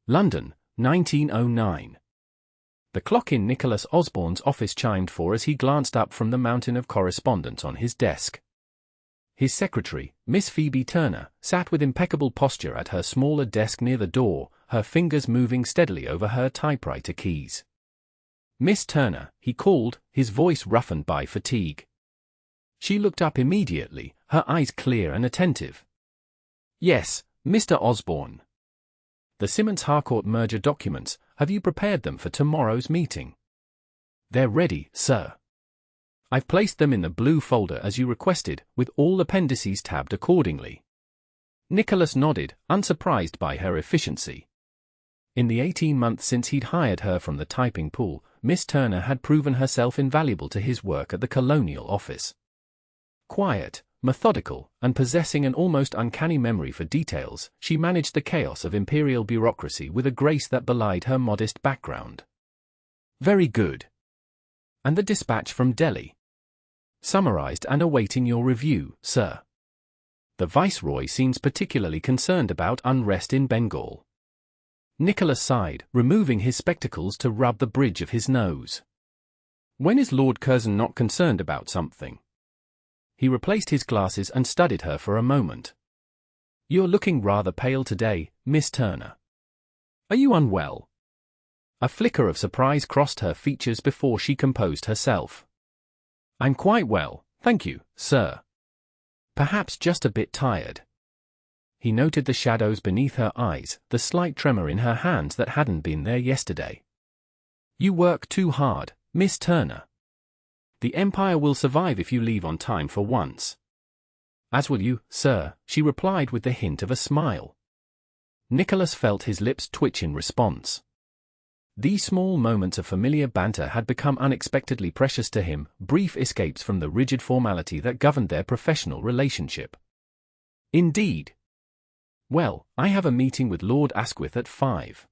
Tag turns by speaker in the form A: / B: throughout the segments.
A: London, 1909. The clock in Nicholas Osborne's office chimed 4 as he glanced up from the mountain of correspondence on his desk. His secretary, Miss Phoebe Turner, sat with impeccable posture at her smaller desk near the door, her fingers moving steadily over her typewriter keys. "Miss Turner," he called, his voice roughened by fatigue. She looked up immediately, her eyes clear and attentive. "Yes, Mr. Osborne. The Simmons Harcourt merger documents, have you prepared them for tomorrow's meeting?" "They're ready, sir. I've placed them in the blue folder as you requested, with all appendices tabbed accordingly." Nicholas nodded, unsurprised by her efficiency. In the 18 months since he'd hired her from the typing pool, Miss Turner had proven herself invaluable to his work at the Colonial Office. Quiet, methodical, and possessing an almost uncanny memory for details, she managed the chaos of imperial bureaucracy with a grace that belied her modest background. "Very good. And the dispatch from Delhi?" "Summarized and awaiting your review, sir. The Viceroy seems particularly concerned about unrest in Bengal." Nicholas sighed, removing his spectacles to rub the bridge of his nose. "When is Lord Curzon not concerned about something?" He replaced his glasses and studied her for a moment. "You're looking rather pale today, Miss Turner. Are you unwell?" A flicker of surprise crossed her features before she composed herself. "I'm quite well, thank you, sir. Perhaps just a bit tired." He noted the shadows beneath her eyes, the slight tremor in her hands that hadn't been there yesterday. "You work too hard, Miss Turner. The Empire will survive if you leave on time for once." "As will you, sir," she replied with the hint of a smile. Nicholas felt his lips twitch in response. These small moments of familiar banter had become unexpectedly precious to him, brief escapes from the rigid formality that governed their professional relationship. "Indeed. Well, I have a meeting with Lord Asquith at 5.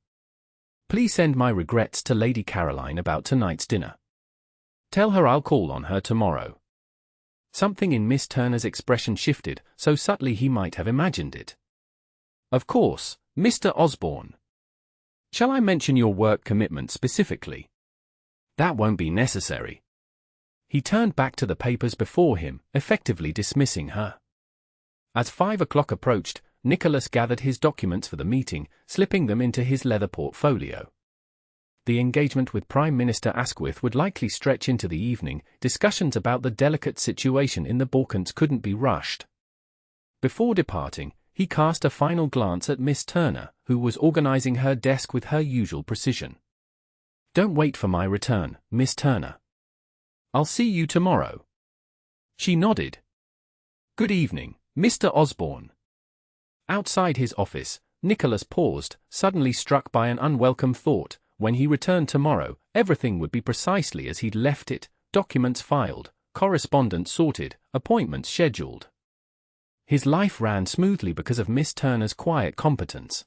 A: Please send my regrets to Lady Caroline about tonight's dinner. Tell her I'll call on her tomorrow." Something in Miss Turner's expression shifted, so subtly he might have imagined it. "Of course, Mr. Osborne. Shall I mention your work commitment specifically?" "That won't be necessary." He turned back to the papers before him, effectively dismissing her. As 5 o'clock approached, Nicholas gathered his documents for the meeting, slipping them into his leather portfolio. The engagement with Prime Minister Asquith would likely stretch into the evening. Discussions about the delicate situation in the Balkans couldn't be rushed. Before departing, he cast a final glance at Miss Turner, who was organizing her desk with her usual precision. "Don't wait for my return, Miss Turner. I'll see you tomorrow." She nodded. "Good evening, Mr. Osborne." Outside his office, Nicholas paused, suddenly struck by an unwelcome thought. When he returned tomorrow, everything would be precisely as he'd left it: documents filed, correspondence sorted, appointments scheduled. His life ran smoothly because of Miss Turner's quiet competence.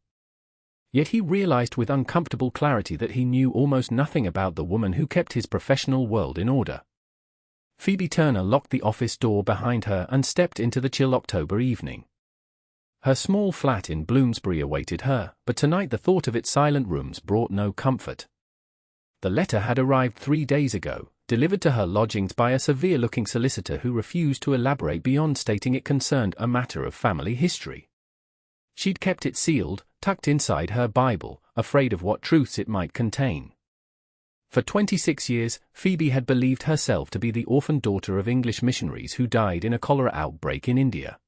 A: Yet he realized with uncomfortable clarity that he knew almost nothing about the woman who kept his professional world in order. Phoebe Turner locked the office door behind her and stepped into the chill October evening. Her small flat in Bloomsbury awaited her, but tonight the thought of its silent rooms brought no comfort. The letter had arrived 3 days ago, delivered to her lodgings by a severe-looking solicitor who refused to elaborate beyond stating it concerned a matter of family history. She'd kept it sealed, tucked inside her Bible, afraid of what truths it might contain. For 26 years, Phoebe had believed herself to be the orphan daughter of English missionaries who died in a cholera outbreak in India.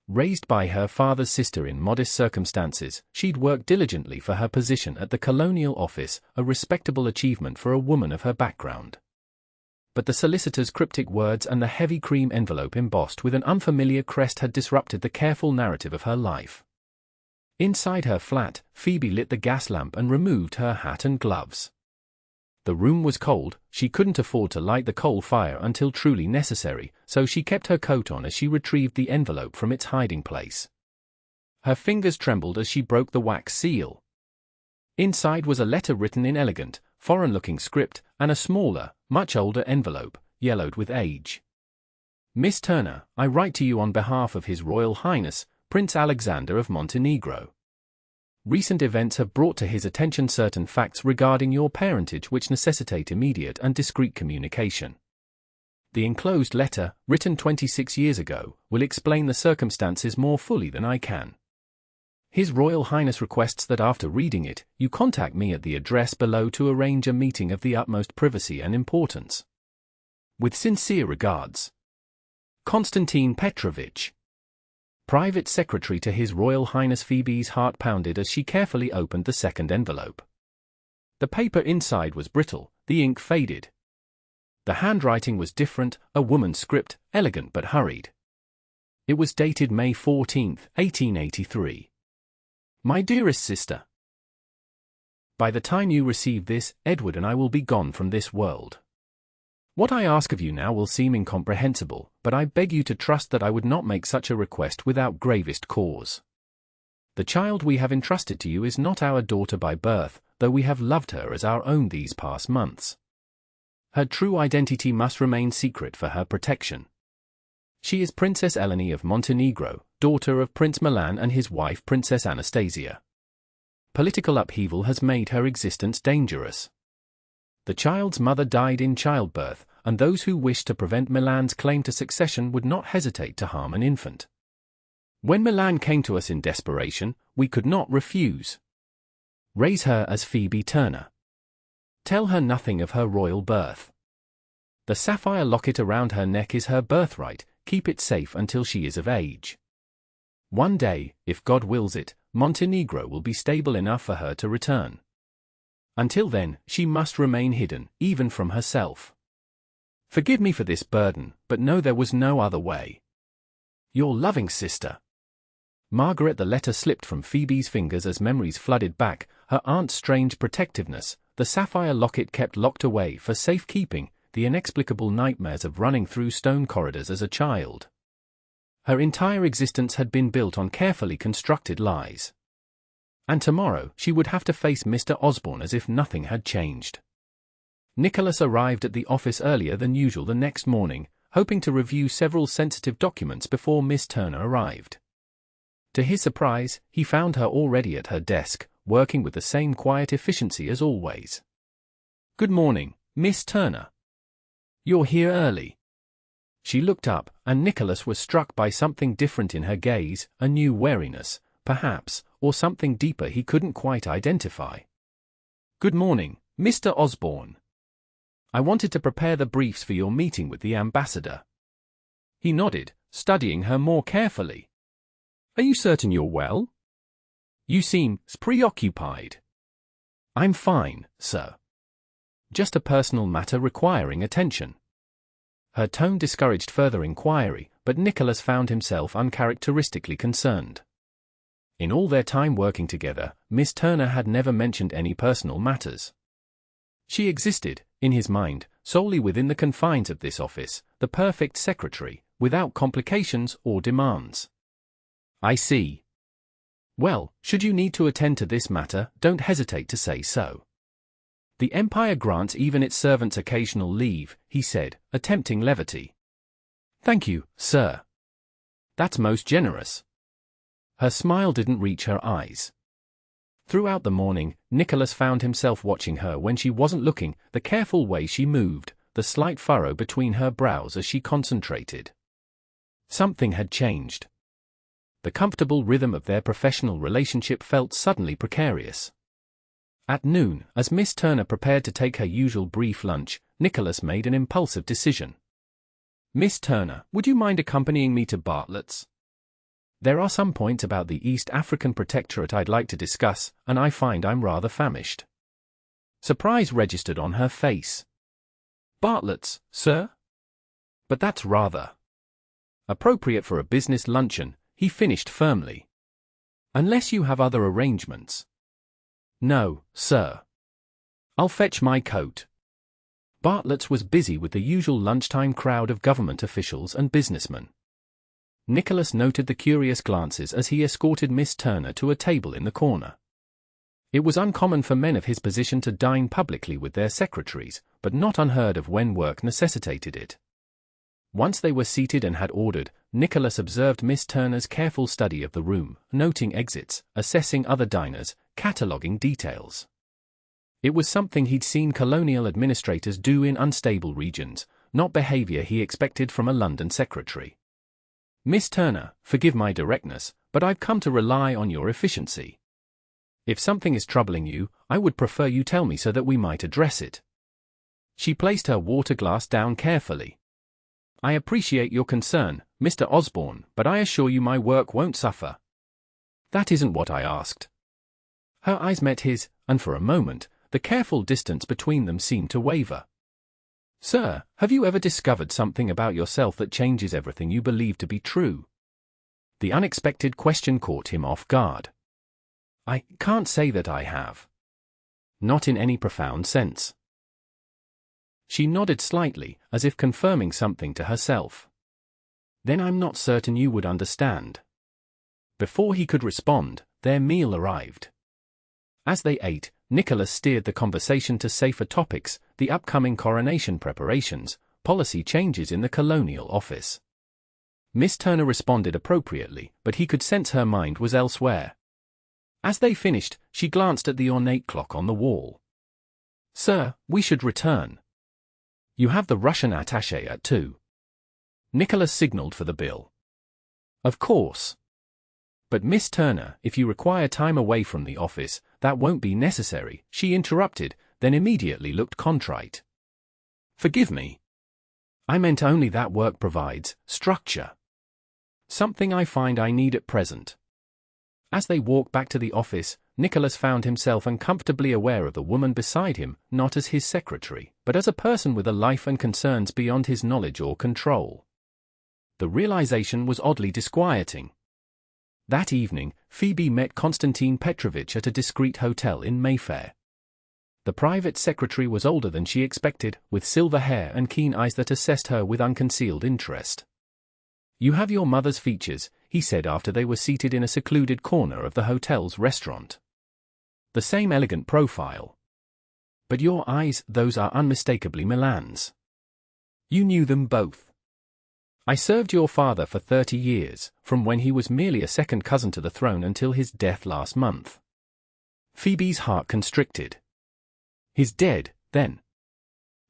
A: Raised by her father's sister in modest circumstances, she'd worked diligently for her position at the Colonial Office, a respectable achievement for a woman of her background. But the solicitor's cryptic words and the heavy cream envelope embossed with an unfamiliar crest had disrupted the careful narrative of her life. Inside her flat, Phoebe lit the gas lamp and removed her hat and gloves. The room was cold, she couldn't afford to light the coal fire until truly necessary, so she kept her coat on as she retrieved the envelope from its hiding place. Her fingers trembled as she broke the wax seal. Inside was a letter written in elegant, foreign-looking script, and a smaller, much older envelope, yellowed with age. "Miss Turner, I write to you on behalf of His Royal Highness, Prince Alexander of Montenegro. Recent events have brought to his attention certain facts regarding your parentage which necessitate immediate and discreet communication. The enclosed letter, written 26 years ago, will explain the circumstances more fully than I can. His Royal Highness requests that after reading it, you contact me at the address below to arrange a meeting of the utmost privacy and importance. With sincere regards, Konstantin Petrovich. Private Secretary to His Royal Highness. Phoebe's heart pounded as she carefully opened the second envelope. The paper inside was brittle, the ink faded. The handwriting was different, a woman's script, elegant but hurried. It was dated May 14, 1883. My dearest sister, by the time you receive this, Edward and I will be gone from this world. What I ask of you now will seem incomprehensible, but I beg you to trust that I would not make such a request without gravest cause. The child we have entrusted to you is not our daughter by birth, though we have loved her as our own these past months. Her true identity must remain secret for her protection. She is Princess Eleni of Montenegro, daughter of Prince Milan and his wife Princess Anastasia. Political upheaval has made her existence dangerous. The child's mother died in childbirth, and those who wish to prevent Milan's claim to succession would not hesitate to harm an infant. When Milan came to us in desperation, we could not refuse. Raise her as Phoebe Turner. Tell her nothing of her royal birth. The sapphire locket around her neck is her birthright, keep it safe until she is of age. One day, if God wills it, Montenegro will be stable enough for her to return. Until then, she must remain hidden, even from herself. Forgive me for this burden, but know there was no other way. Your loving sister. Margaret. The letter slipped from Phoebe's fingers as memories flooded back, her aunt's strange protectiveness, the sapphire locket kept locked away for safekeeping, the inexplicable nightmares of running through stone corridors as a child. Her entire existence had been built on carefully constructed lies. And tomorrow she would have to face Mr. Osborne as if nothing had changed. Nicholas arrived at the office earlier than usual the next morning, hoping to review several sensitive documents before Miss Turner arrived. To his surprise, he found her already at her desk, working with the same quiet efficiency as always. Good morning, Miss Turner. You're here early. She looked up, and Nicholas was struck by something different in her gaze, a new wariness, perhaps, or something deeper he couldn't quite identify. Good morning, Mr. Osborne. I wanted to prepare the briefs for your meeting with the ambassador. He nodded, studying her more carefully. Are you certain you're well? You seem preoccupied. I'm fine, sir. Just a personal matter requiring attention. Her tone discouraged further inquiry, but Nicholas found himself uncharacteristically concerned. In all their time working together, Miss Turner had never mentioned any personal matters. She existed, in his mind, solely within the confines of this office, the perfect secretary, without complications or demands. I see. Well, should you need to attend to this matter, don't hesitate to say so. The Empire grants even its servants occasional leave, he said, attempting levity. Thank you, sir. That's most generous. Her smile didn't reach her eyes. Throughout the morning, Nicholas found himself watching her when she wasn't looking, the careful way she moved, the slight furrow between her brows as she concentrated. Something had changed. The comfortable rhythm of their professional relationship felt suddenly precarious. At noon, as Miss Turner prepared to take her usual brief lunch, Nicholas made an impulsive decision. Miss Turner, would you mind accompanying me to Bartlett's? There are some points about the East African Protectorate I'd like to discuss, and I find I'm rather famished. Surprise registered on her face. Bartlett's, sir? But that's rather appropriate for a business luncheon, he finished firmly. Unless you have other arrangements. No, sir. I'll fetch my coat. Bartlett's was busy with the usual lunchtime crowd of government officials and businessmen. Nicholas noted the curious glances as he escorted Miss Turner to a table in the corner. It was uncommon for men of his position to dine publicly with their secretaries, but not unheard of when work necessitated it. Once they were seated and had ordered, Nicholas observed Miss Turner's careful study of the room, noting exits, assessing other diners, cataloguing details. It was something he'd seen colonial administrators do in unstable regions, not behavior he expected from a London secretary. "Miss Turner, forgive my directness, but I've come to rely on your efficiency. If something is troubling you, I would prefer you tell me so that we might address it." She placed her water glass down carefully. "I appreciate your concern, Mr. Osborne, but I assure you my work won't suffer." "That isn't what I asked." Her eyes met his, and for a moment, the careful distance between them seemed to waver. "Sir, have you ever discovered something about yourself that changes everything you believe to be true?" The unexpected question caught him off guard. "I can't say that I have. Not in any profound sense." She nodded slightly, as if confirming something to herself. "Then I'm not certain you would understand." Before he could respond, their meal arrived. As they ate, Nicholas steered the conversation to safer topics, the upcoming coronation preparations, policy changes in the Colonial Office. Miss Turner responded appropriately, but he could sense her mind was elsewhere. As they finished, she glanced at the ornate clock on the wall. "Sir, we should return. You have the Russian attaché at 2. Nicholas signaled for the bill. "Of course. But Miss Turner, if you require time away from the office, that won't be necessary," she interrupted, then immediately looked contrite. "Forgive me. I meant only that work provides structure. Something I find I need at present." As they walked back to the office, Nicholas found himself uncomfortably aware of the woman beside him, not as his secretary, but as a person with a life and concerns beyond his knowledge or control. The realization was oddly disquieting. That evening, Phoebe met Konstantin Petrovich at a discreet hotel in Mayfair. The private secretary was older than she expected, with silver hair and keen eyes that assessed her with unconcealed interest. "You have your mother's features," he said after they were seated in a secluded corner of the hotel's restaurant. "The same elegant profile. But your eyes, those are unmistakably Milan's. You knew them both. I served your father for 30 years, from when he was merely a second cousin to the throne until his death last month." Phoebe's heart constricted. "He's dead, then?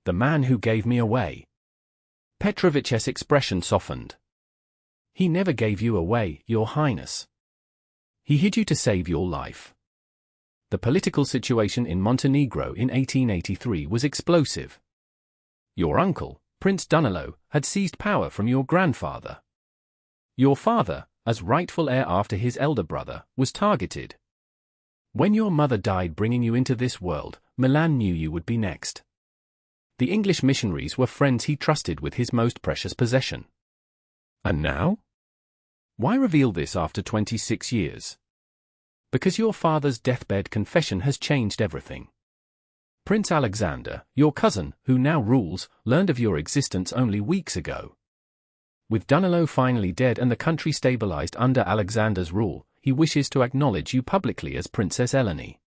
A: The man who gave me away?" Petrovich's expression softened. "He never gave you away, Your Highness. He hid you to save your life. The political situation in Montenegro in 1883 was explosive. Your uncle, Prince Danilo, had seized power from your grandfather. Your father, as rightful heir after his elder brother, was targeted. When your mother died bringing you into this world, Milan knew you would be next. The English missionaries were friends he trusted with his most precious possession. And now? Why reveal this after 26 years? Because your father's deathbed confession has changed everything. Prince Alexander, your cousin, who now rules, learned of your existence only weeks ago. With Danilo finally dead and the country stabilized under Alexander's rule, he wishes to acknowledge you publicly as Princess Eleni."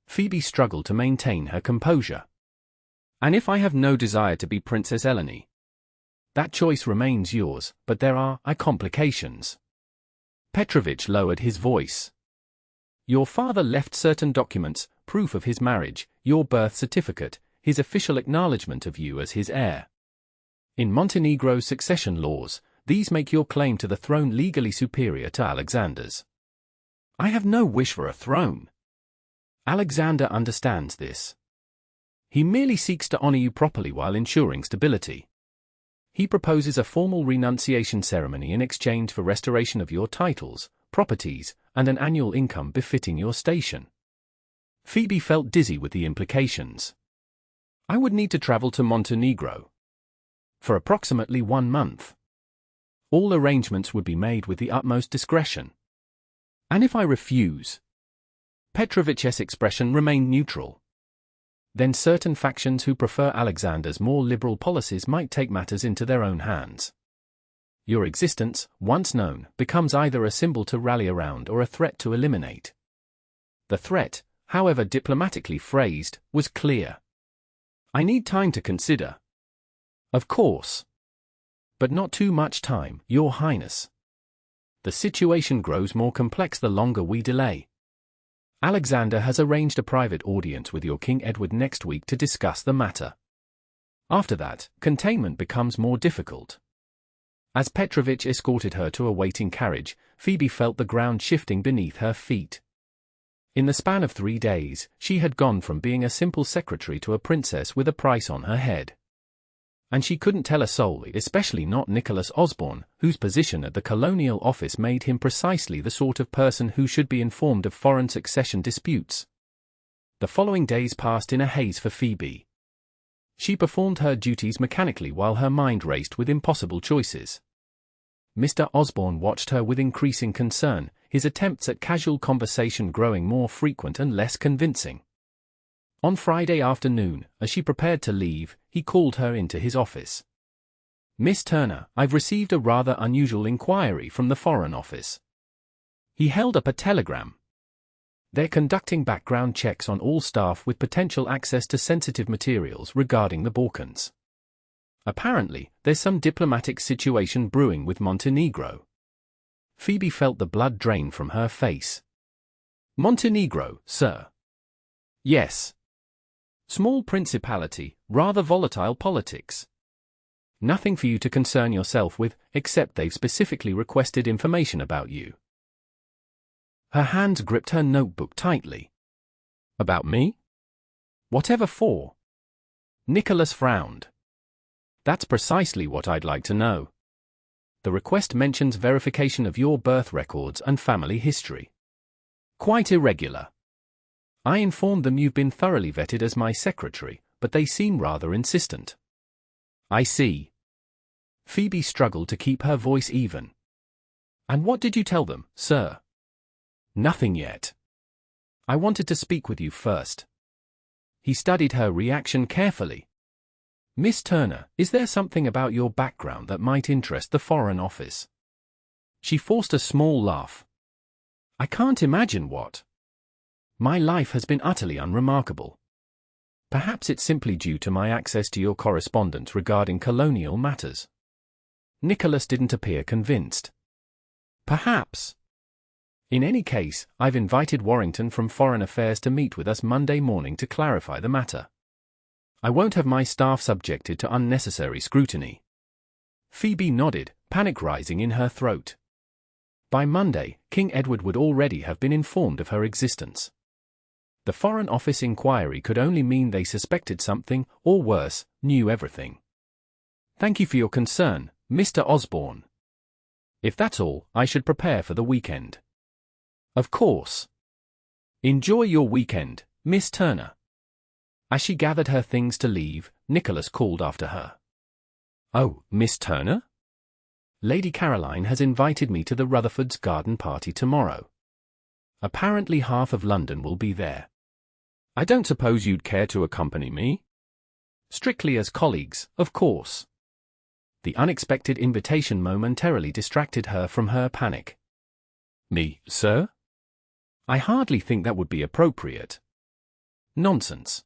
A: Phoebe struggled to maintain her composure. "And if I have no desire to be Princess Eleni? That choice remains yours, but there are complications." Petrovich lowered his voice. "Your father left certain documents, proof of his marriage, your birth certificate, his official acknowledgement of you as his heir. In Montenegro's succession laws, these make your claim to the throne legally superior to Alexander's. I have no wish for a throne. Alexander understands this. He merely seeks to honor you properly while ensuring stability. He proposes a formal renunciation ceremony in exchange for restoration of your titles, properties, and an annual income befitting your station." Phoebe felt dizzy with the implications. "I would need to travel to Montenegro for approximately 1 month. All arrangements would be made with the utmost discretion. And if I refuse?" Petrovich's expression remained neutral. "Then certain factions who prefer Alexander's more liberal policies might take matters into their own hands. Your existence, once known, becomes either a symbol to rally around or a threat to eliminate." The threat, however diplomatically phrased, was clear. "I need time to consider." "Of course. But not too much time, Your Highness. The situation grows more complex the longer we delay. Alexander has arranged a private audience with your King Edward next week to discuss the matter. After that, containment becomes more difficult. As Petrovich escorted her to a waiting carriage, Phoebe felt the ground shifting beneath her feet. In the span of 3 days, she had gone from being a simple secretary to a princess with a price on her head. And she couldn't tell a soul, especially not Nicholas Osborne, whose position at the Colonial Office made him precisely the sort of person who should be informed of foreign succession disputes. The following days passed in a haze for Phoebe. She performed her duties mechanically while her mind raced with impossible choices. Mr. Osborne watched her with increasing concern, his attempts at casual conversation growing more frequent and less convincing. On Friday afternoon, as she prepared to leave, he called her into his office. "Miss Turner, I've received a rather unusual inquiry from the Foreign Office." He held up a telegram. "They're conducting background checks on all staff with potential access to sensitive materials regarding the Balkans. Apparently, there's some diplomatic situation brewing with Montenegro." Phoebe felt the blood drain from her face. "Montenegro, sir?" "Yes. Small principality, rather volatile politics. Nothing for you to concern yourself with, except they've specifically requested information about you." Her hands gripped her notebook tightly. "About me? Whatever for?" Nicholas frowned. "That's precisely what I'd like to know. The request mentions verification of your birth records and family history. Quite irregular. I informed them you've been thoroughly vetted as my secretary, but they seem rather insistent." "I see." Phoebe struggled to keep her voice even. "And what did you tell them, sir?" "Nothing yet. I wanted to speak with you first." He studied her reaction carefully. "Miss Turner, is there something about your background that might interest the Foreign Office?" She forced a small laugh. "I can't imagine what. My life has been utterly unremarkable. Perhaps it's simply due to my access to your correspondence regarding colonial matters." Nicholas didn't appear convinced. "Perhaps. In any case, I've invited Warrington from Foreign Affairs to meet with us Monday morning to clarify the matter. I won't have my staff subjected to unnecessary scrutiny." Phoebe nodded, panic rising in her throat. By Monday, King Edward would already have been informed of her existence. The Foreign Office inquiry could only mean they suspected something, or worse, knew everything. "Thank you for your concern, Mr. Osborne. If that's all, I should prepare for the weekend." "Of course. Enjoy your weekend, Miss Turner." As she gathered her things to leave, Nicholas called after her. "Oh, Miss Turner? Lady Caroline has invited me to the Rutherfords' garden party tomorrow. Apparently half of London will be there. I don't suppose you'd care to accompany me?" "Strictly as colleagues, of course." The unexpected invitation momentarily distracted her from her panic. "Me, sir? I hardly think that would be appropriate." "Nonsense.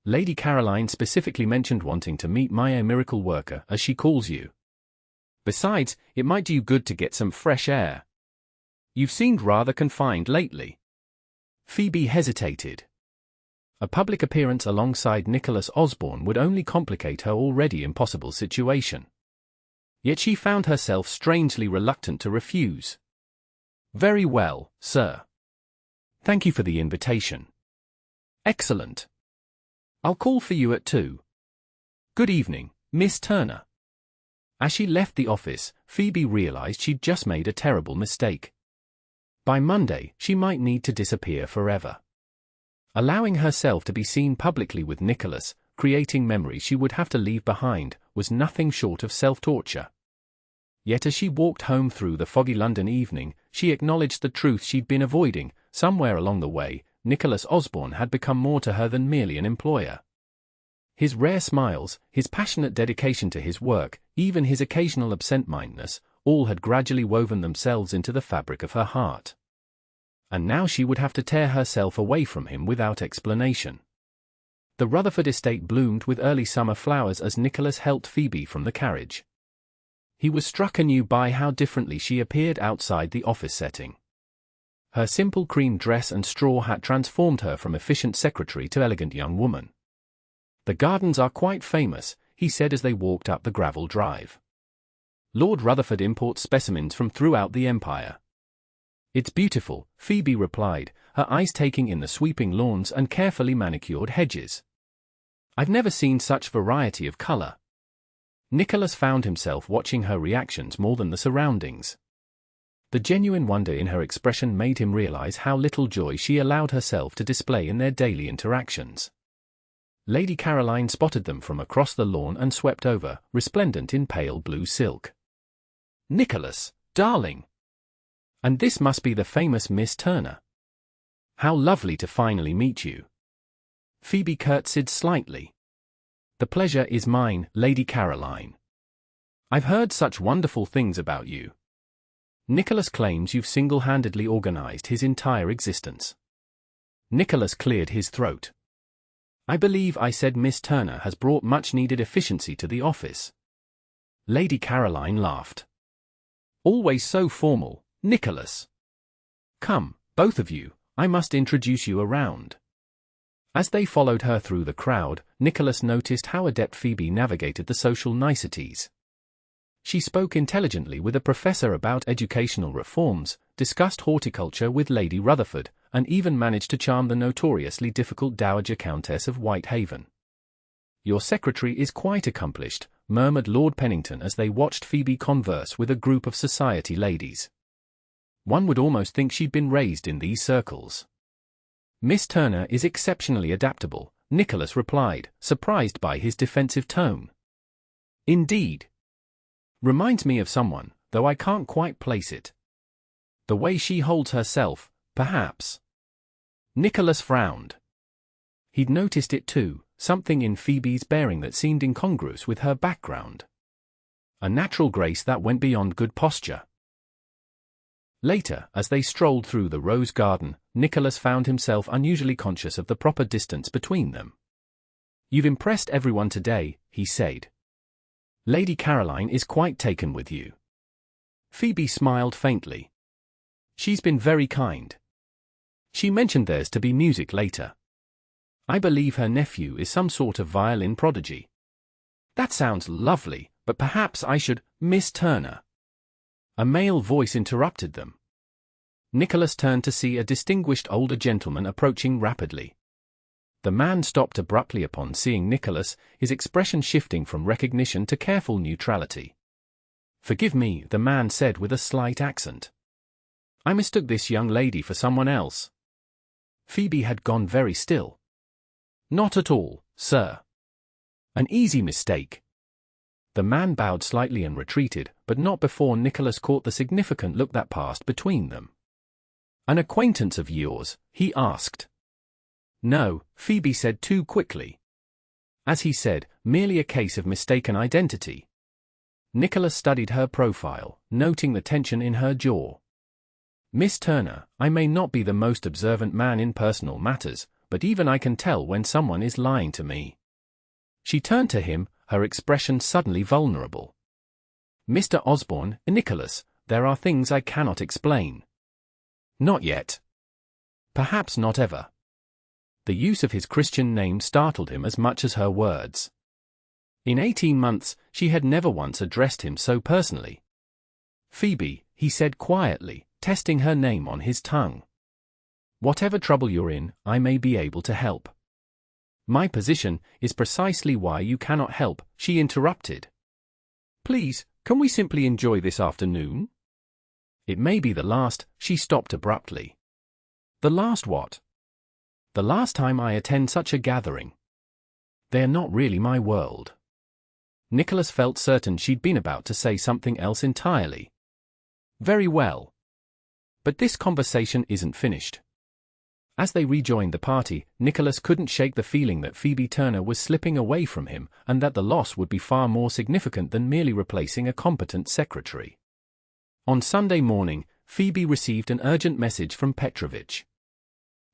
A: Lady Caroline specifically mentioned wanting to meet my miracle worker, as she calls you. Besides, it might do you good to get some fresh air. You've seemed rather confined lately." Phoebe hesitated. A public appearance alongside Nicholas Osborne would only complicate her already impossible situation. Yet she found herself strangely reluctant to refuse. "Very well, sir. Thank you for the invitation." "Excellent. I'll call for you at 2. Good evening, Miss Turner." As she left the office, Phoebe realized she'd just made a terrible mistake. By Monday, she might need to disappear forever. Allowing herself to be seen publicly with Nicholas, creating memories she would have to leave behind, was nothing short of self-torture. Yet as she walked home through the foggy London evening, she acknowledged the truth she'd been avoiding. Somewhere along the way, Nicholas Osborne had become more to her than merely an employer. His rare smiles, his passionate dedication to his work, even his occasional absent-mindedness, all had gradually woven themselves into the fabric of her heart. And now she would have to tear herself away from him without explanation. The Rutherford estate bloomed with early summer flowers as Nicholas helped Phoebe from the carriage. He was struck anew by how differently she appeared outside the office setting. Her simple cream dress and straw hat transformed her from efficient secretary to elegant young woman. "The gardens are quite famous," he said as they walked up the gravel drive. "Lord Rutherford imports specimens from throughout the empire." "It's beautiful," Phoebe replied, her eyes taking in the sweeping lawns and carefully manicured hedges. "I've never seen such variety of color." Nicholas found himself watching her reactions more than the surroundings. The genuine wonder in her expression made him realize how little joy she allowed herself to display in their daily interactions. Lady Caroline spotted them from across the lawn and swept over, resplendent in pale blue silk. "Nicholas, darling! And this must be the famous Miss Turner. How lovely to finally meet you." Phoebe curtsied slightly. "The pleasure is mine, Lady Caroline. I've heard such wonderful things about you. Nicholas claims you've single-handedly organized his entire existence." Nicholas cleared his throat. "I believe I said Miss Turner has brought much-needed efficiency to the office." Lady Caroline laughed. "Always so formal, Nicholas. Come, both of you, I must introduce you around." As they followed her through the crowd, Nicholas noticed how adept Phoebe navigated the social niceties. She spoke intelligently with a professor about educational reforms, discussed horticulture with Lady Rutherford, and even managed to charm the notoriously difficult Dowager Countess of Whitehaven. "Your secretary is quite accomplished," murmured Lord Pennington as they watched Phoebe converse with a group of society ladies. "One would almost think she'd been raised in these circles." "Miss Turner is exceptionally adaptable," Nicholas replied, surprised by his defensive tone. "Indeed. Reminds me of someone, though I can't quite place it. The way she holds herself, perhaps." Nicholas frowned. He'd noticed it too, something in Phoebe's bearing that seemed incongruous with her background. A natural grace that went beyond good posture. Later, as they strolled through the rose garden, Nicholas found himself unusually conscious of the proper distance between them. "You've impressed everyone today," he said. "Lady Caroline is quite taken with you." Phoebe smiled faintly. "She's been very kind. She mentioned there's to be music later. I believe her nephew is some sort of violin prodigy." "That sounds lovely, but perhaps I should—" "Miss Turner." A male voice interrupted them. Nicholas turned to see a distinguished older gentleman approaching rapidly. The man stopped abruptly upon seeing Nicholas, his expression shifting from recognition to careful neutrality. "Forgive me," the man said with a slight accent. "I mistook this young lady for someone else." Phoebe had gone very still. "Not at all, sir. An easy mistake." The man bowed slightly and retreated, but not before Nicholas caught the significant look that passed between them. "An acquaintance of yours?" he asked. "No," Phoebe said too quickly. As he said, merely a case of mistaken identity. Nicholas studied her profile, noting the tension in her jaw. "Miss Turner, I may not be the most observant man in personal matters, but even I can tell when someone is lying to me." She turned to him, her expression suddenly vulnerable. "Mr. Osborne, Nicholas, there are things I cannot explain." "Not yet. Perhaps not ever." The use of his Christian name startled him as much as her words. In 18 months, she had never once addressed him so personally. "Phoebe," he said quietly, testing her name on his tongue. "Whatever trouble you're in, I may be able to help." "My position is precisely why you cannot help," she interrupted. "Please, can we simply enjoy this afternoon?" "It may be the last," she stopped abruptly. "The last what?" "The last time I attend such a gathering. They're not really my world." Nicholas felt certain she'd been about to say something else entirely. "Very well. But this conversation isn't finished." As they rejoined the party, Nicholas couldn't shake the feeling that Phoebe Turner was slipping away from him, and that the loss would be far more significant than merely replacing a competent secretary. On Sunday morning, Phoebe received an urgent message from Petrovich.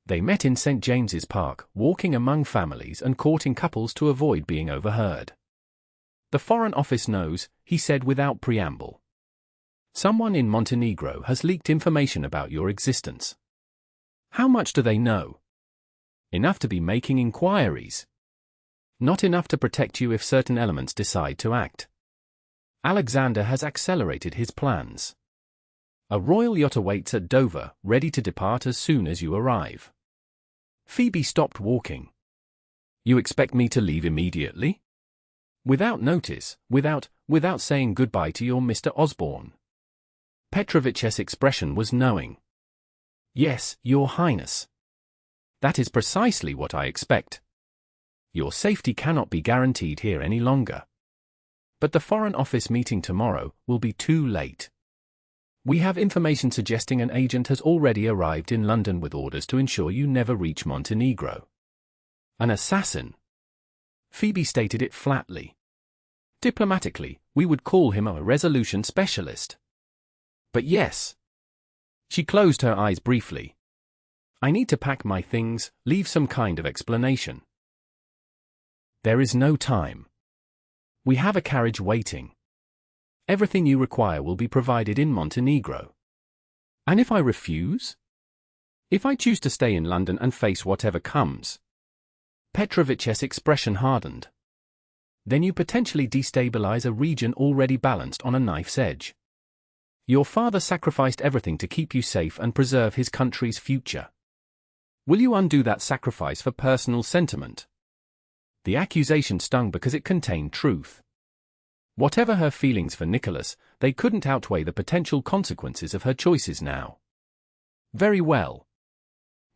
A: They met in St. James's Park, walking among families and courting couples to avoid being overheard. "The Foreign Office knows," he said without preamble. Someone in Montenegro has leaked information about your existence. How much do they know? Enough to be making inquiries. Not enough to protect you if certain elements decide to act. Alexander has accelerated his plans. A royal yacht awaits at Dover, ready to depart as soon as you arrive. Phoebe stopped walking. You expect me to leave immediately? Without notice, without saying goodbye to your Mr. Osborne? Petrovich's expression was knowing. Yes, Your Highness. That is precisely what I expect. Your safety cannot be guaranteed here any longer. But the Foreign Office meeting tomorrow will be too late. We have information suggesting an agent has already arrived in London with orders to ensure you never reach Montenegro. An assassin. Phoebe stated it flatly. Diplomatically, we would call him a resolution specialist. But yes. She closed her eyes briefly. I need to pack my things, leave some kind of explanation. There is no time. We have a carriage waiting. Everything you require will be provided in Montenegro. And if I refuse? If I choose to stay in London and face whatever comes? Petrovich's expression hardened. Then you potentially destabilize a region already balanced on a knife's edge. Your father sacrificed everything to keep you safe and preserve his country's future. Will you undo that sacrifice for personal sentiment? The accusation stung because it contained truth. Whatever her feelings for Nicholas, they couldn't outweigh the potential consequences of her choices now. Very well.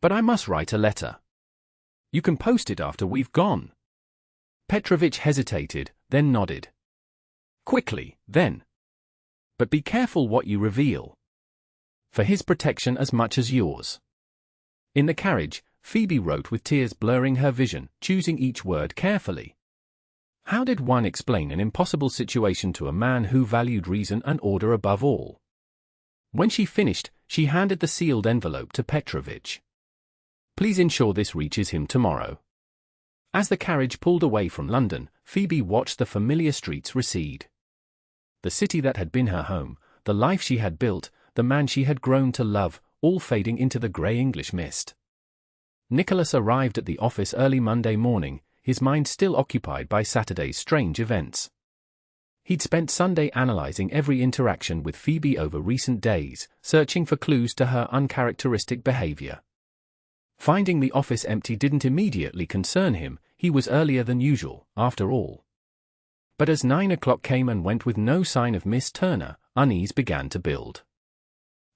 A: But I must write a letter. You can post it after we've gone. Petrovich hesitated, then nodded. Quickly, then. But be careful what you reveal. For his protection as much as yours. In the carriage, Phoebe wrote with tears blurring her vision, choosing each word carefully. How did one explain an impossible situation to a man who valued reason and order above all? When she finished, she handed the sealed envelope to Petrovich. Please ensure this reaches him tomorrow. As the carriage pulled away from London, Phoebe watched the familiar streets recede. The city that had been her home, the life she had built, the man she had grown to love, all fading into the grey English mist. Nicholas arrived at the office early Monday morning, his mind still occupied by Saturday's strange events. He'd spent Sunday analyzing every interaction with Phoebe over recent days, searching for clues to her uncharacteristic behavior. Finding the office empty didn't immediately concern him, he was earlier than usual, after all. But as 9 o'clock came and went with no sign of Miss Turner, unease began to build.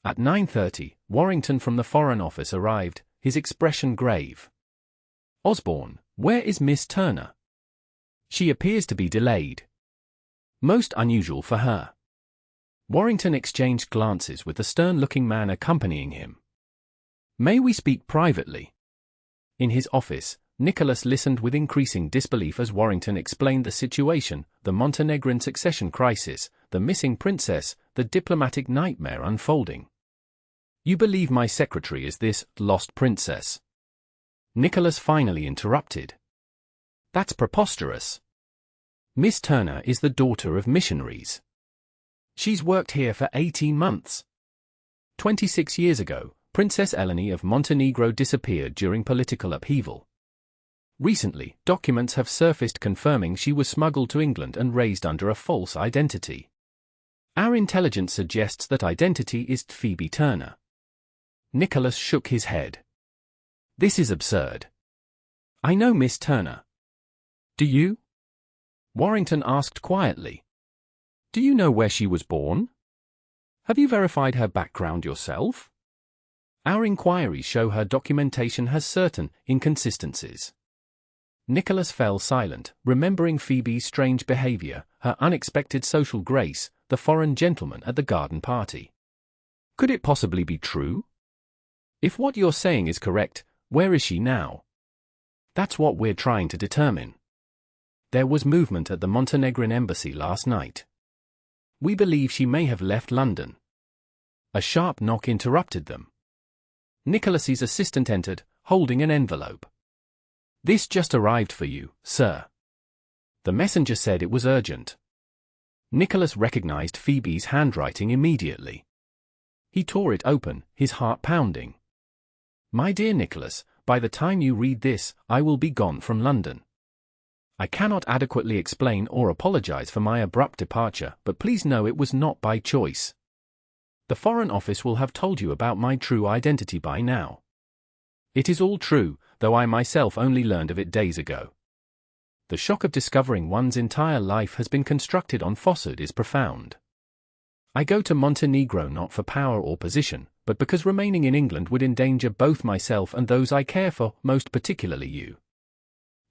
A: At 9:30, Warrington from the Foreign Office arrived, his expression grave. Osborne, where is Miss Turner? She appears to be delayed. Most unusual for her. Warrington exchanged glances with the stern-looking man accompanying him. May we speak privately? In his office, Nicholas listened with increasing disbelief as Warrington explained the situation, the Montenegrin succession crisis, the missing princess, the diplomatic nightmare unfolding. You believe my secretary is this lost princess? Nicholas finally interrupted. That's preposterous. Miss Turner is the daughter of missionaries. She's worked here for 18 months. 26 years ago, Princess Eleni of Montenegro disappeared during political upheaval. Recently, documents have surfaced confirming she was smuggled to England and raised under a false identity. Our intelligence suggests that identity is Phoebe Turner. Nicholas shook his head. This is absurd. I know Miss Turner. Do you? Warrington asked quietly. Do you know where she was born? Have you verified her background yourself? Our inquiries show her documentation has certain inconsistencies. Nicholas fell silent, remembering Phoebe's strange behavior, her unexpected social grace, the foreign gentleman at the garden party. Could it possibly be true? If what you're saying is correct, where is she now? That's what we're trying to determine. There was movement at the Montenegrin embassy last night. We believe she may have left London. A sharp knock interrupted them. Nicholas's assistant entered, holding an envelope. This just arrived for you, sir. The messenger said it was urgent. Nicholas recognized Phoebe's handwriting immediately. He tore it open, his heart pounding. "My dear Nicholas, by the time you read this, I will be gone from London. I cannot adequately explain or apologize for my abrupt departure, but please know it was not by choice. The Foreign Office will have told you about my true identity by now. It is all true, though I myself only learned of it days ago. The shock of discovering one's entire life has been constructed on falsehood is profound. I go to Montenegro not for power or position, but because remaining in England would endanger both myself and those I care for, most particularly you.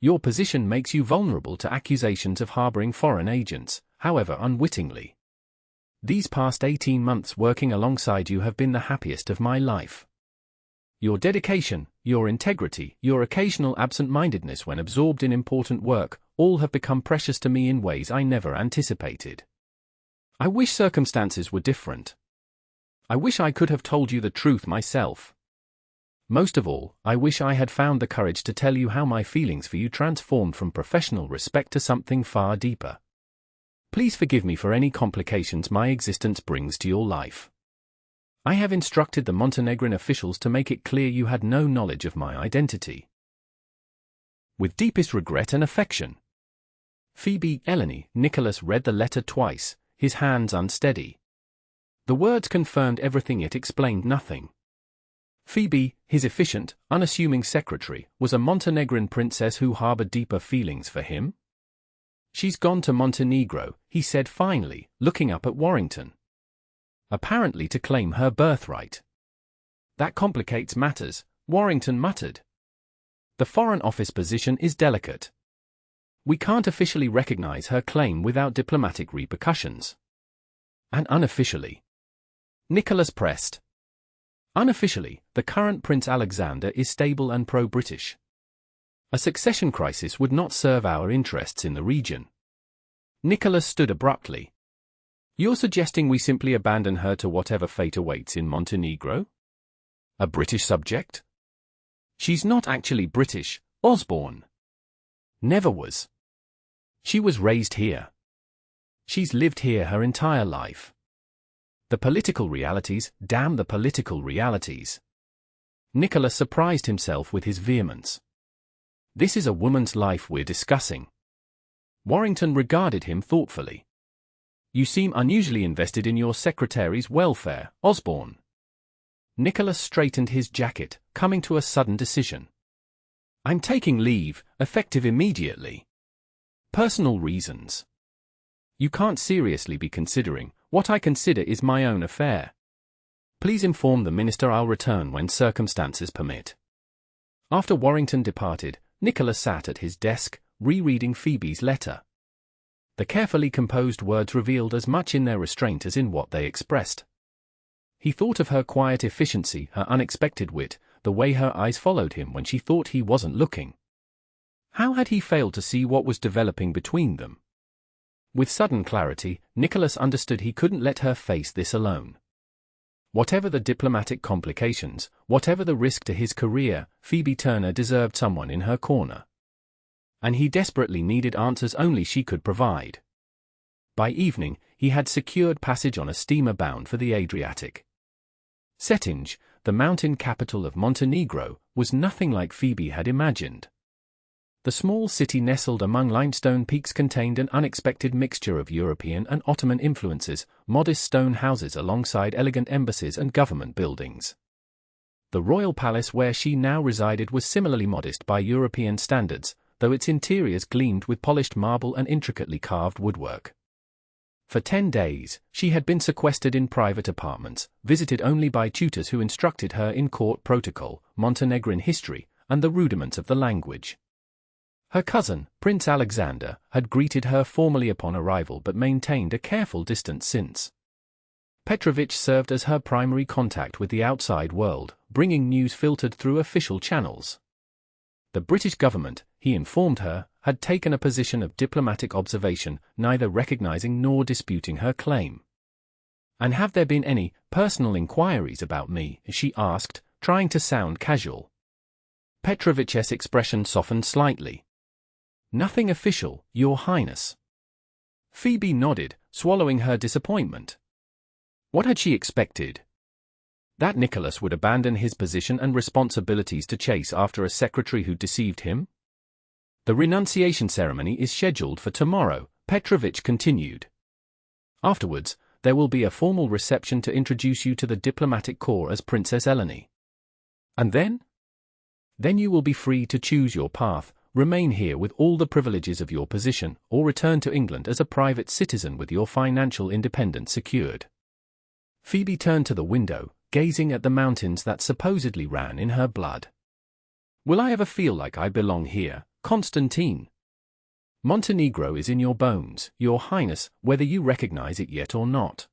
A: Your position makes you vulnerable to accusations of harboring foreign agents, however unwittingly. These past 18 months working alongside you have been the happiest of my life. Your dedication, your integrity, your occasional absent-mindedness when absorbed in important work, all have become precious to me in ways I never anticipated. I wish circumstances were different. I wish I could have told you the truth myself. Most of all, I wish I had found the courage to tell you how my feelings for you transformed from professional respect to something far deeper. Please forgive me for any complications my existence brings to your life. I have instructed the Montenegrin officials to make it clear you had no knowledge of my identity. With deepest regret and affection. Phoebe Eleni. Nicholas read the letter twice, his hands unsteady. The words confirmed everything yet explained nothing. Phoebe, his efficient, unassuming secretary, was a Montenegrin princess who harbored deeper feelings for him? "She's gone to Montenegro," he said finally, looking up at Warrington. "Apparently to claim her birthright." "That complicates matters," Warrington muttered. "The Foreign Office position is delicate. We can't officially recognize her claim without diplomatic repercussions." "And unofficially?" Nicholas pressed. "Unofficially, the current Prince Alexander is stable and pro-British. A succession crisis would not serve our interests in the region." Nicholas stood abruptly. "You're suggesting we simply abandon her to whatever fate awaits in Montenegro? A British subject?" "She's not actually British, Osborne. Never was. She was raised here. She's lived here her entire life. The political realities, damn the political realities." Nicholas surprised himself with his vehemence. "This is a woman's life we're discussing." Warrington regarded him thoughtfully. "You seem unusually invested in your secretary's welfare, Osborne." Nicholas straightened his jacket, coming to a sudden decision. "I'm taking leave, effective immediately. Personal reasons. You can't seriously be considering what I consider is my own affair. Please inform the minister I'll return when circumstances permit." After Warrington departed, Nicholas sat at his desk, rereading Phoebe's letter. The carefully composed words revealed as much in their restraint as in what they expressed. He thought of her quiet efficiency, her unexpected wit, the way her eyes followed him when she thought he wasn't looking. How had he failed to see what was developing between them? With sudden clarity, Nicholas understood he couldn't let her face this alone. Whatever the diplomatic complications, whatever the risk to his career, Phoebe Turner deserved someone in her corner. And he desperately needed answers only she could provide. By evening, he had secured passage on a steamer bound for the Adriatic. Cetinje, the mountain capital of Montenegro, was nothing like Phoebe had imagined. The small city nestled among limestone peaks contained an unexpected mixture of European and Ottoman influences, modest stone houses alongside elegant embassies and government buildings. The royal palace where she now resided was similarly modest by European standards, though its interiors gleamed with polished marble and intricately carved woodwork. For 10 days, she had been sequestered in private apartments, visited only by tutors who instructed her in court protocol, Montenegrin history, and the rudiments of the language. Her cousin, Prince Alexander, had greeted her formally upon arrival but maintained a careful distance since. Petrovich served as her primary contact with the outside world, bringing news filtered through official channels. The British government, he informed her, had taken a position of diplomatic observation, neither recognizing nor disputing her claim. "And have there been any personal inquiries about me?" she asked, trying to sound casual. Petrovich's expression softened slightly. "Nothing official, Your Highness." Phoebe nodded, swallowing her disappointment. What had she expected? That Nicholas would abandon his position and responsibilities to chase after a secretary who deceived him? The renunciation ceremony is scheduled for tomorrow, Petrovich continued. Afterwards, there will be a formal reception to introduce you to the diplomatic corps as Princess Eleni. And then? Then you will be free to choose your path, remain here with all the privileges of your position, or return to England as a private citizen with your financial independence secured. Phoebe turned to the window, gazing at the mountains that supposedly ran in her blood. Will I ever feel like I belong here, Constantine? Montenegro is in your bones, Your Highness, whether you recognize it yet or not.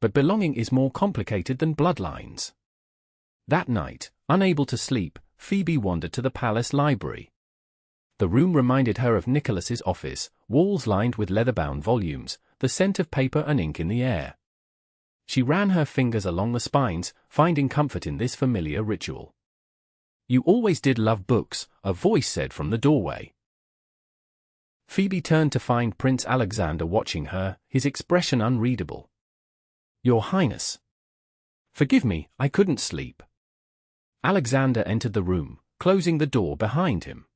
A: But belonging is more complicated than bloodlines. That night, unable to sleep, Phoebe wandered to the palace library. The room reminded her of Nicholas's office, walls lined with leather-bound volumes, the scent of paper and ink in the air. She ran her fingers along the spines, finding comfort in this familiar ritual. You always did love books, a voice said from the doorway. Phoebe turned to find Prince Alexander watching her, his expression unreadable. Your Highness. Forgive me, I couldn't sleep. Alexander entered the room, closing the door behind him.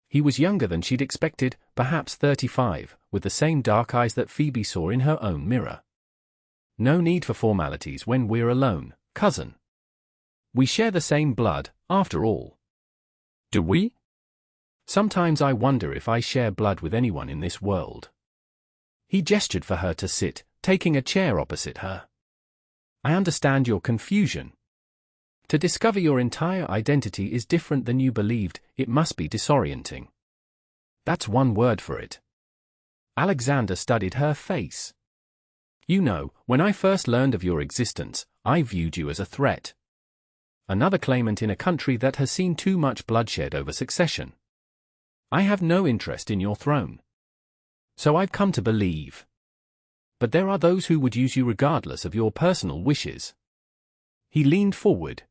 A: He was younger than she'd expected, perhaps 35, with the same dark eyes that Phoebe saw in her own mirror. No need for formalities when we're alone, cousin. We share the same blood, after all. Do we? Sometimes I wonder if I share blood with anyone in this world. He gestured for her to sit, taking a chair opposite her. I understand your confusion. To discover your entire identity is different than you believed, it must be disorienting. That's one word for it. Alexander studied her face. You know, when I first learned of your existence, I viewed you as a threat. Another claimant in a country that has seen too much bloodshed over succession. I have no interest in your throne. So I've come to believe. But there are those who would use you regardless of your personal wishes. He leaned forward.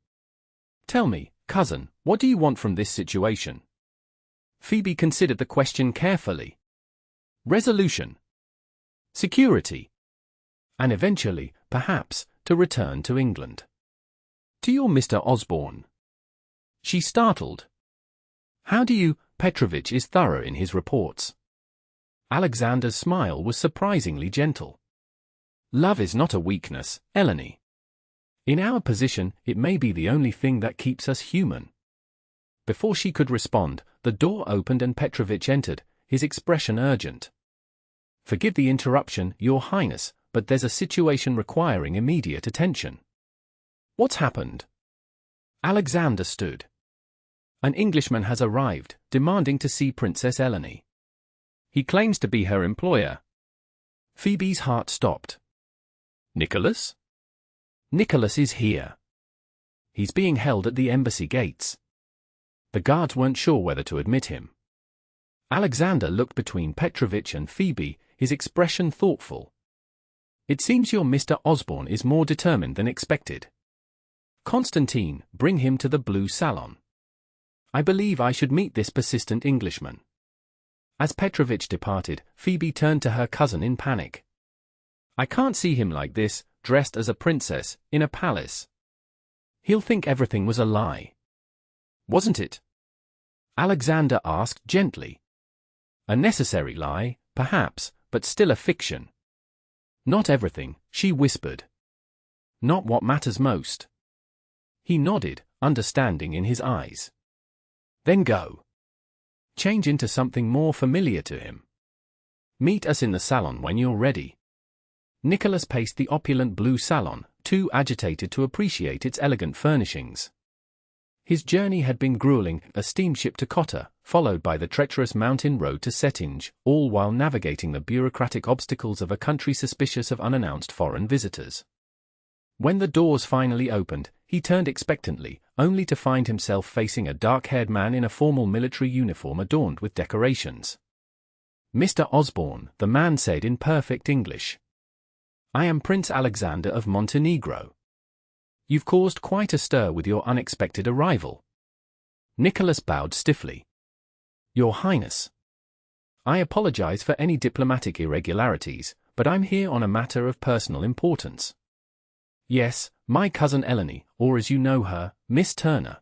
A: Tell me, cousin, what do you want from this situation? Phoebe considered the question carefully. Resolution. Security. And eventually, perhaps, to return to England. To your Mr. Osborne. She startled. How do you? Petrovich is thorough in his reports. Alexander's smile was surprisingly gentle. Love is not a weakness, Eleni. In our position, it may be the only thing that keeps us human. Before she could respond, the door opened and Petrovich entered, his expression urgent. Forgive the interruption, Your Highness, but there's a situation requiring immediate attention. What's happened? Alexander stood. An Englishman has arrived, demanding to see Princess Eleni. He claims to be her employer. Phoebe's heart stopped. Nicholas? Nicholas is here. He's being held at the embassy gates. The guards weren't sure whether to admit him. Alexander looked between Petrovich and Phoebe, his expression thoughtful. It seems your Mr. Osborne is more determined than expected. Constantine, bring him to the blue salon. I believe I should meet this persistent Englishman. As Petrovich departed, Phoebe turned to her cousin in panic. I can't see him like this, dressed as a princess, in a palace. He'll think everything was a lie. Wasn't it? Alexander asked gently. A necessary lie, perhaps, but still a fiction. Not everything, she whispered. Not what matters most. He nodded, understanding in his eyes. Then go. Change into something more familiar to him. Meet us in the salon when you're ready. Nicholas paced the opulent blue salon, too agitated to appreciate its elegant furnishings. His journey had been grueling, a steamship to Kotta, followed by the treacherous mountain road to Cetinje, all while navigating the bureaucratic obstacles of a country suspicious of unannounced foreign visitors. When the doors finally opened, he turned expectantly, only to find himself facing a dark-haired man in a formal military uniform adorned with decorations. Mr. Osborne, the man said in perfect English. I am Prince Alexander of Montenegro. You've caused quite a stir with your unexpected arrival. Nicholas bowed stiffly. Your Highness. I apologize for any diplomatic irregularities, but I'm here on a matter of personal importance. Yes, my cousin Eleni, or as you know her, Miss Turner.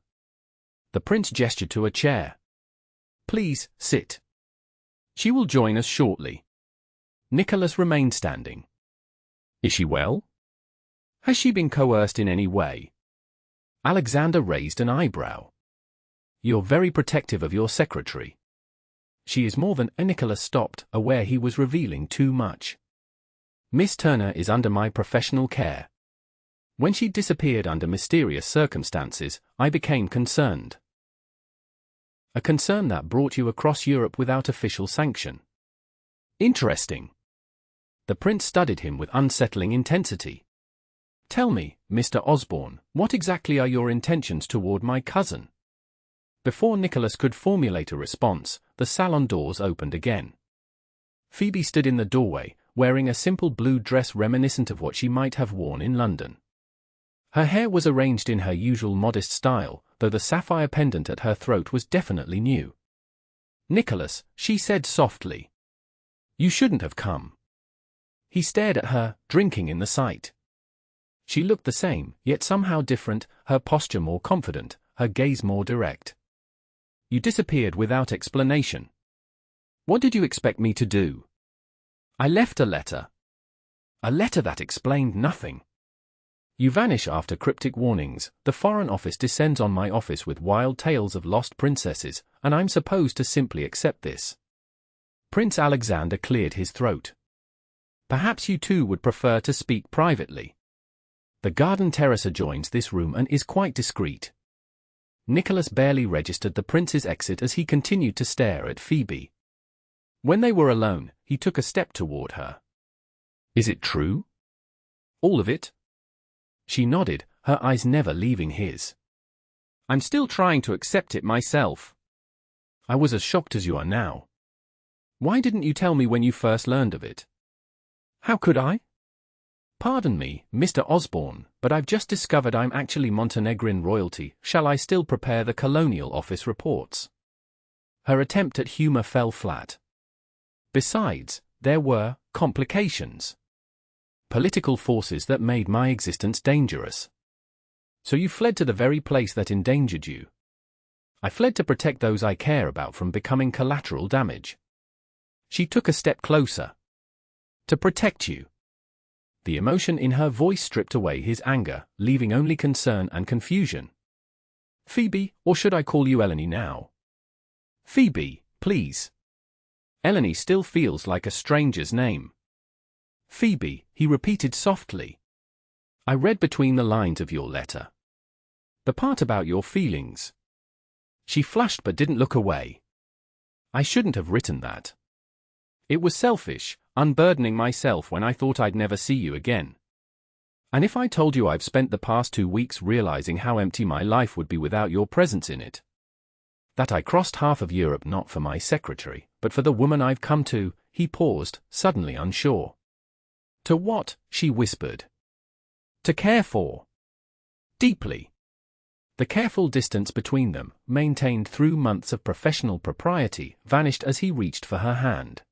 A: The prince gestured to a chair. Please, sit. She will join us shortly. Nicholas remained standing. Is she well? Has she been coerced in any way? Alexander raised an eyebrow. You're very protective of your secretary. She is more than. Nicholas stopped, aware he was revealing too much. Miss Turner is under my professional care. When she disappeared under mysterious circumstances, I became concerned. A concern that brought you across Europe without official sanction. Interesting. The prince studied him with unsettling intensity. Tell me, Mr. Osborne, what exactly are your intentions toward my cousin? Before Nicholas could formulate a response, the salon doors opened again. Phoebe stood in the doorway, wearing a simple blue dress reminiscent of what she might have worn in London. Her hair was arranged in her usual modest style, though the sapphire pendant at her throat was definitely new. Nicholas, she said softly. You shouldn't have come. He stared at her, drinking in the sight. She looked the same, yet somehow different, her posture more confident, her gaze more direct. You disappeared without explanation. What did you expect me to do? I left a letter. A letter that explained nothing. You vanish after cryptic warnings, the Foreign Office descends on my office with wild tales of lost princesses, and I'm supposed to simply accept this. Prince Alexander cleared his throat. Perhaps you two would prefer to speak privately. The garden terrace adjoins this room and is quite discreet. Nicholas barely registered the prince's exit as he continued to stare at Phoebe. When they were alone, he took a step toward her. Is it true? All of it? She nodded, her eyes never leaving his. I'm still trying to accept it myself. I was as shocked as you are now. Why didn't you tell me when you first learned of it? How could I? Pardon me, Mr. Osborne, but I've just discovered I'm actually Montenegrin royalty. Shall I still prepare the Colonial Office reports? Her attempt at humor fell flat. Besides, there were complications. Political forces that made my existence dangerous. So you fled to the very place that endangered you. I fled to protect those I care about from becoming collateral damage. She took a step closer. To protect you. The emotion in her voice stripped away his anger, leaving only concern and confusion. Phoebe, or should I call you Eleni now? Phoebe, please. Eleni still feels like a stranger's name. Phoebe, he repeated softly. I read between the lines of your letter. The part about your feelings. She flushed but didn't look away. I shouldn't have written that. It was selfish, unburdening myself when I thought I'd never see you again. And if I told you I've spent the past 2 weeks realizing how empty my life would be without your presence in it. That I crossed half of Europe not for my secretary, but for the woman I've come to. He paused, suddenly unsure. To what? She whispered. To care for. Deeply. The careful distance between them, maintained through months of professional propriety, vanished as he reached for her hand.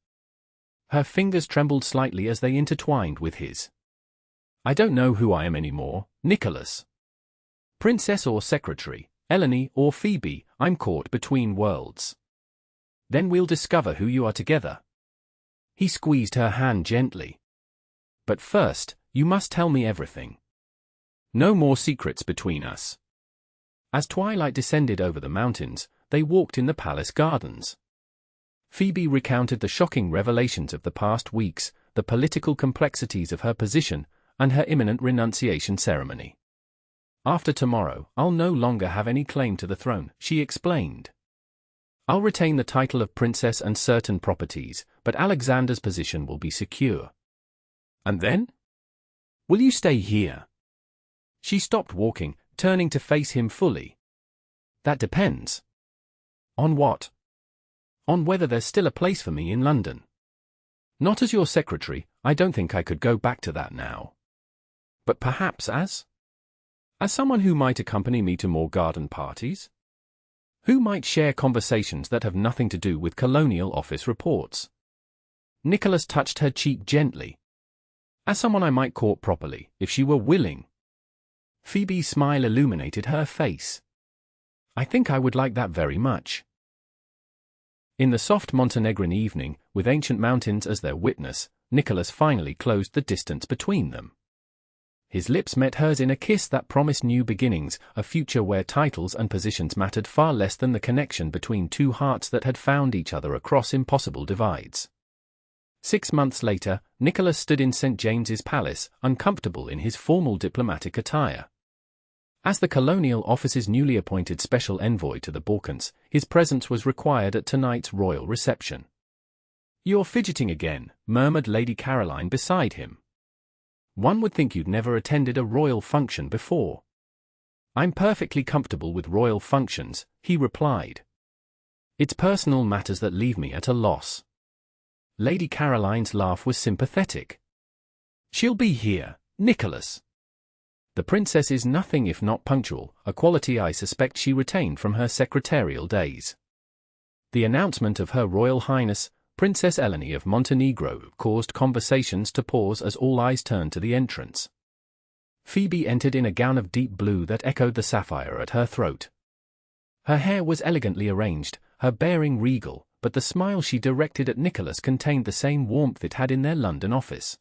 A: Her fingers trembled slightly as they intertwined with his. I don't know who I am anymore, Nicholas. Princess or secretary, Eleni or Phoebe, I'm caught between worlds. Then we'll discover who you are together. He squeezed her hand gently. But first, you must tell me everything. No more secrets between us. As twilight descended over the mountains, they walked in the palace gardens. Phoebe recounted the shocking revelations of the past weeks, the political complexities of her position, and her imminent renunciation ceremony. After tomorrow, I'll no longer have any claim to the throne, she explained. I'll retain the title of princess and certain properties, but Alexander's position will be secure. And then? Will you stay here? She stopped walking, turning to face him fully. That depends. On what? On whether there's still a place for me in London. Not as your secretary, I don't think I could go back to that now. But perhaps as someone who might accompany me to more garden parties? Who might share conversations that have nothing to do with Colonial Office reports? Nicholas touched her cheek gently. As someone I might court properly, if she were willing. Phoebe's smile illuminated her face. I think I would like that very much. In the soft Montenegrin evening, with ancient mountains as their witness, Nicholas finally closed the distance between them. His lips met hers in a kiss that promised new beginnings, a future where titles and positions mattered far less than the connection between two hearts that had found each other across impossible divides. 6 months later, Nicholas stood in St. James's Palace, uncomfortable in his formal diplomatic attire. As the Colonial Office's newly appointed special envoy to the Balkans, his presence was required at tonight's royal reception. "You're fidgeting again," murmured Lady Caroline beside him. "One would think you'd never attended a royal function before." "I'm perfectly comfortable with royal functions," he replied. "It's personal matters that leave me at a loss." Lady Caroline's laugh was sympathetic. "She'll be here, Nicholas." The princess is nothing if not punctual, a quality I suspect she retained from her secretarial days. The announcement of Her Royal Highness, Princess Eleni of Montenegro, caused conversations to pause as all eyes turned to the entrance. Phoebe entered in a gown of deep blue that echoed the sapphire at her throat. Her hair was elegantly arranged, her bearing regal, but the smile she directed at Nicholas contained the same warmth it had in their London office.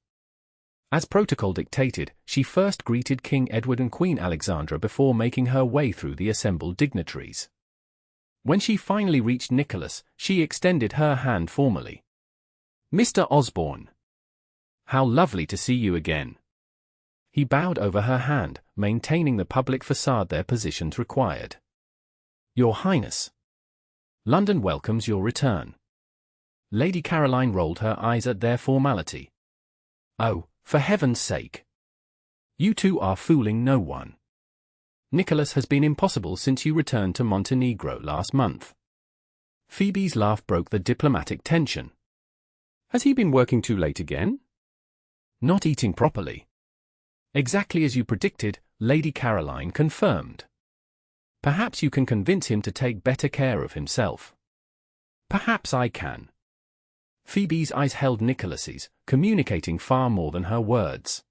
A: As protocol dictated, she first greeted King Edward and Queen Alexandra before making her way through the assembled dignitaries. When she finally reached Nicholas, she extended her hand formally. "Mr. Osborne. How lovely to see you again." He bowed over her hand, maintaining the public facade their positions required. "Your Highness. London welcomes your return." Lady Caroline rolled her eyes at their formality. "Oh, for heaven's sake. You two are fooling no one. Nicholas has been impossible since you returned to Montenegro last month." Phoebe's laugh broke the diplomatic tension. "Has he been working too late again?" "Not eating properly." "Exactly as you predicted," Lady Caroline confirmed. "Perhaps you can convince him to take better care of himself." "Perhaps I can." Phoebe's eyes held Nicholas's, communicating far more than her words.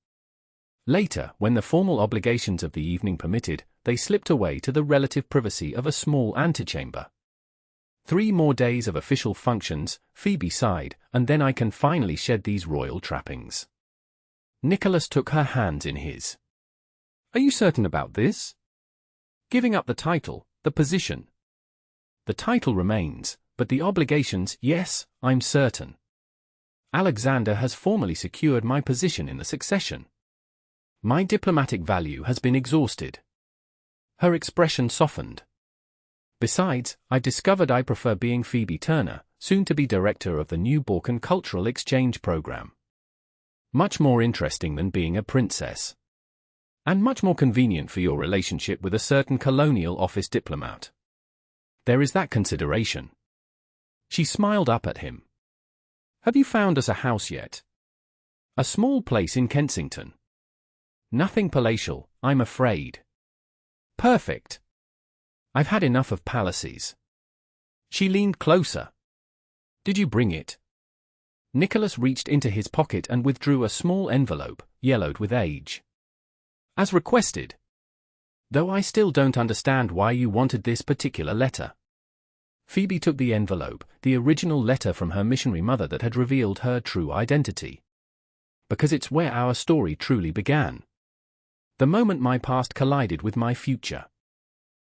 A: Later, when the formal obligations of the evening permitted, they slipped away to the relative privacy of a small antechamber. 3 more days of official functions, Phoebe sighed, and then I can finally shed these royal trappings. Nicholas took her hands in his. "Are you certain about this? Giving up the title, the position?" "The title remains, but the obligations, yes, I'm certain. Alexander has formally secured my position in the succession. My diplomatic value has been exhausted." Her expression softened. "Besides, I've discovered I prefer being Phoebe Turner, soon to be director of the new Balkan Cultural Exchange Program. Much more interesting than being a princess. And much more convenient for your relationship with a certain Colonial Office diplomat. There is that consideration." She smiled up at him. "Have you found us a house yet?" "A small place in Kensington." "Nothing palatial, I'm afraid." "Perfect. I've had enough of palaces." She leaned closer. "Did you bring it?" Nicholas reached into his pocket and withdrew a small envelope, yellowed with age. "As requested. Though I still don't understand why you wanted this particular letter." Phoebe took the envelope, the original letter from her missionary mother that had revealed her true identity. "Because it's where our story truly began. The moment my past collided with my future."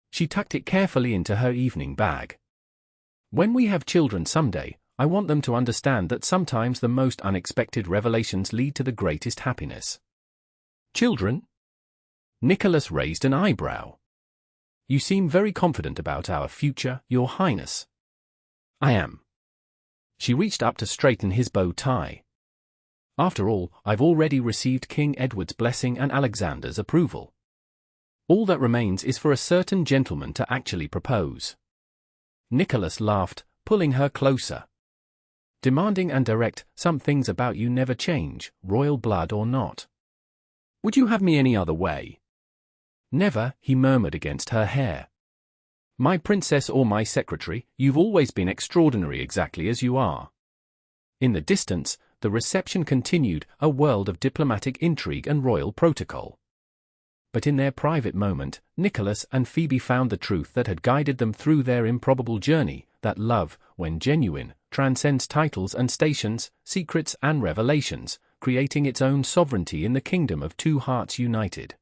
A: She tucked it carefully into her evening bag. "When we have children someday, I want them to understand that sometimes the most unexpected revelations lead to the greatest happiness." "Children?" Nicholas raised an eyebrow. "You seem very confident about our future, Your Highness." "I am." She reached up to straighten his bow tie. "After all, I've already received King Edward's blessing and Alexander's approval. All that remains is for a certain gentleman to actually propose." Nicholas laughed, pulling her closer. "Demanding and direct, some things about you never change, royal blood or not." "Would you have me any other way?" "Never," he murmured against her hair. "My princess or my secretary, you've always been extraordinary exactly as you are." In the distance, the reception continued, a world of diplomatic intrigue and royal protocol. But in their private moment, Nicholas and Phoebe found the truth that had guided them through their improbable journey, that love, when genuine, transcends titles and stations, secrets and revelations, creating its own sovereignty in the kingdom of two hearts united.